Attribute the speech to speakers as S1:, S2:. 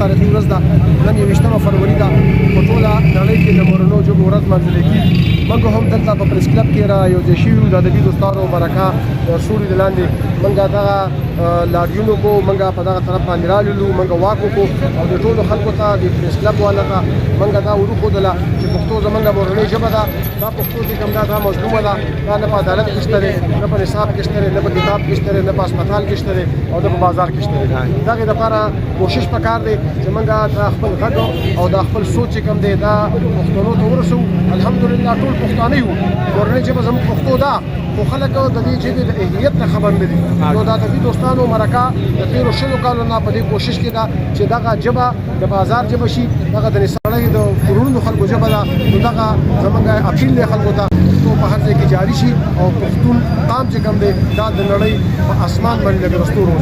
S1: تاریخي ورځ ده نن 21 فروری ده په ټوله نړۍ کې د مورنو ژبو ورځ لمانځل کېږي. موږ هم دلته په پریس کلب کې را یوځای شوي یو د ادبي دوستانو مرکه د سوري د لاندې موږ دغه لاریون وکړو، موږ په دغه طرف باندې راللو، موږ واک وکړو او د ټولو خلکو ته د پریس کلب والا ته موږ دا وروښودله چې پښتو زموږ مورنۍ ژبه ده. دا پښتو چې کوم دا مظلومه ده، دا نه په عدالت کې شته دی، نه په نصاب کې شته دی، نه په کتاب کې شته دی، نه په هسپتال کې شته دی او نه په بازار کې شته دی. دغې دپاره کوشش پکار دی چې موږ دا خپل غږ او دا خپل سوچ چې کوم دی دا پښتنو ته ورسوو. الحمدلله ټول پښتانه یو، مورنۍ ژبه زموږ پښتو ده، خو خلک د دې ژبې د اهمیت نه خبر نه دي. نو د ادبي دوستانو مرکه د تېرو 20 کالو نه په دې کوشش کې ده چې دغه ژبه د بازار ژبه شي، دغه د نسړۍ د کورونو خلکو ژبه ده. نو دغه زموږ اپیل دی خلکو ته پښتو په هر ځای کې جاري شي او پښتون قام چې کوم دی دا د نړۍ په اسمان باندې لکه د ستورو